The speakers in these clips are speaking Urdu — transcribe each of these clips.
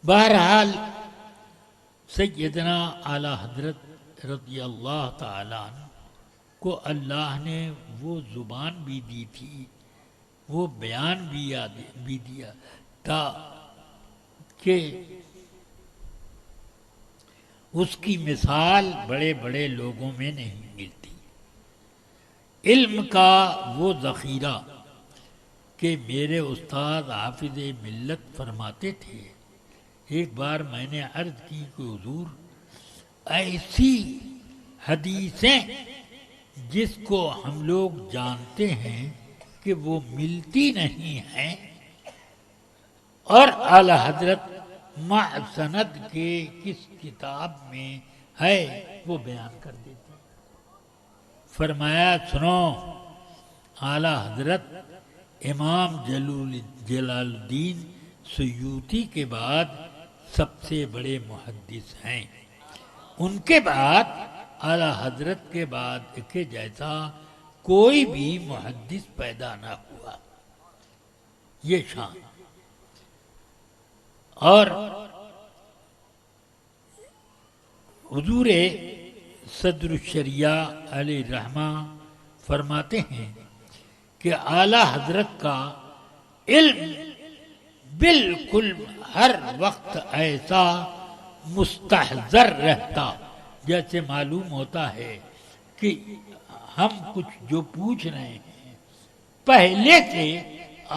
بہرحال سیدنا اعلی حضرت رضی اللہ تعالیٰ عنہ کو اللہ نے وہ زبان بھی دی تھی، وہ بیان بھی دیا تھا کہ اس کی مثال بڑے بڑے لوگوں میں نہیں ملتی۔ علم کا وہ ذخیرہ کہ میرے استاد حافظ ملت فرماتے تھے، ایک بار میں نے عرض کی کہ حضور ایسی حدیثیں جس کو ہم لوگ جانتے ہیں کہ وہ ملتی نہیں ہیں، اور اعلی حضرت مع سند کے کس کتاب میں ہے وہ بیان کر دیتے ہیں۔ فرمایا سنو، اعلی حضرت امام جلال الدین سیوطی کے بعد سب سے بڑے محدث ہیں، ان کے بعد اعلی حضرت کے بعد کے جیسا کوئی بھی محدث پیدا نہ ہوا، یہ شان۔ اور حضور صدر الشریعہ علیہ الرحمہ فرماتے ہیں کہ اعلی حضرت کا علم بالکل ہر وقت ایسا مستحضر رہتا جیسے معلوم ہوتا ہے کہ ہم کچھ جو پوچھ رہے ہیں پہلے سے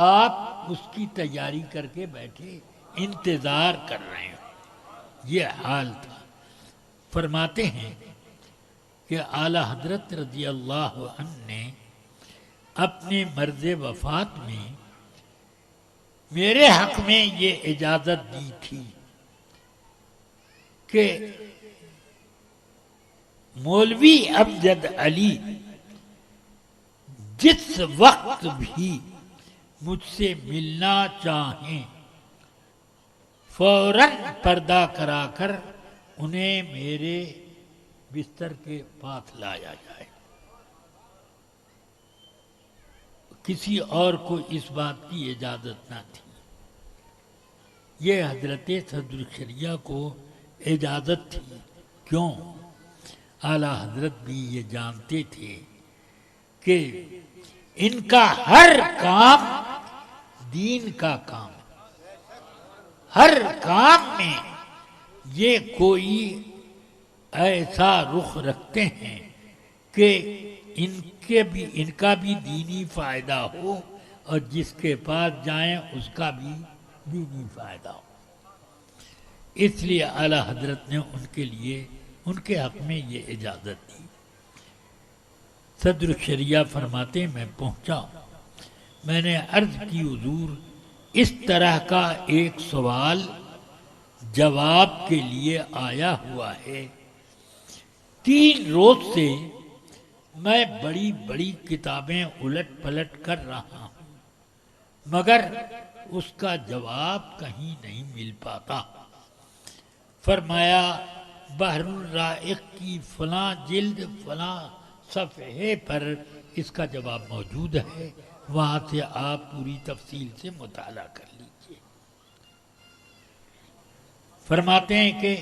آپ اس کی تیاری کر کے بیٹھے انتظار کر رہے ہیں، یہ حال تھا۔ فرماتے ہیں کہ اعلی حضرت رضی اللہ عنہ نے اپنے مرض وفات میں میرے حق میں یہ اجازت دی تھی کہ مولوی امجد علی جس وقت بھی مجھ سے ملنا چاہیں فوراً پردہ کرا کر انہیں میرے بستر کے پاس لایا جائے۔ کسی اور کو اس بات کی اجازت نہ تھی، یہ حضرت صدر الشریعہ کو اجازت تھی۔ کیوں؟ اعلی حضرت بھی یہ جانتے تھے کہ ان کا ہر کام دین کا کام، ہر کام میں یہ کوئی ایسا رخ رکھتے ہیں کہ ان کا بھی دینی فائدہ ہو اور جس کے پاس جائیں اس کا بھی دینی فائدہ ہو۔ اس لیے اعلی حضرت نے ان کے حق میں یہ اجازت دی۔ صدر الشریعہ فرماتے میں پہنچا، میں نے عرض کی حضور اس طرح کا ایک سوال جواب کے لیے آیا ہوا ہے، 3 روز سے میں بڑی بڑی کتابیں الٹ پلٹ کر رہا ہوں مگر اس کا جواب کہیں نہیں مل پاتا۔ فرمایا بحر الرائق کی فلاں جلد فلاں صفحے پر اس کا جواب موجود ہے، وہاں سے آپ پوری تفصیل سے مطالعہ کر لیجیے۔ فرماتے ہیں کہ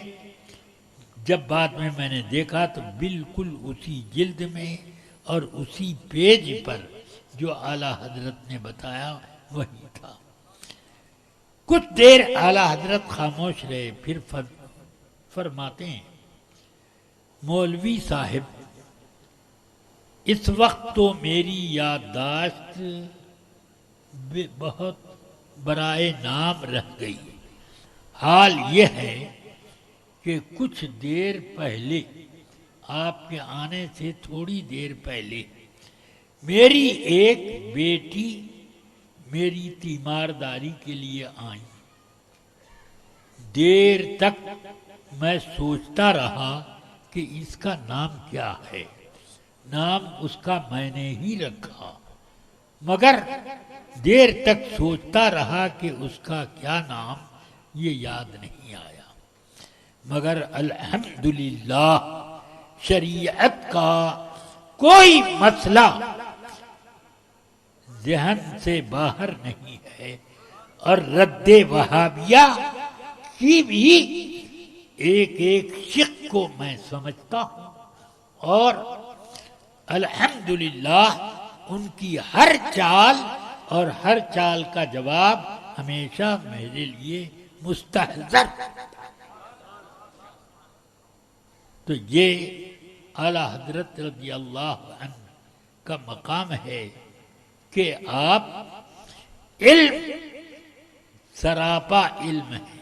جب بعد میں نے دیکھا تو بالکل اسی جلد میں اور اسی پیج پر جو اعلی حضرت نے بتایا وہی تھا۔ کچھ دیر اعلی حضرت خاموش رہے، پھر فرماتے ہیں مولوی صاحب اس وقت تو میری یادداشت بہت برائے نام رہ گئی۔ حال یہ ہے کہ کچھ دیر پہلے، آپ کے آنے سے تھوڑی دیر پہلے، میری ایک بیٹی میری تیمارداری کے لیے آئی۔ دیر تک میں سوچتا رہا کہ اس کا نام کیا ہے، نام اس کا میں نے ہی رکھا، مگر دیر تک سوچتا رہا کہ اس کا کیا نام، یہ یاد نہیں آیا۔ مگر الحمدللہ شریعت کا کوئی مسئلہ ذہن سے باہر نہیں ہے، اور رد وہابیہ کی بھی ایک ایک شق کو میں سمجھتا ہوں، اور الحمدللہ ان کی ہر چال اور ہر چال کا جواب ہمیشہ میرے لیے مستحضر۔ تو یہ اعلیٰ حضرت رضی اللہ عنہ کا مقام ہے کہ آپ علم سراپا علم ہے،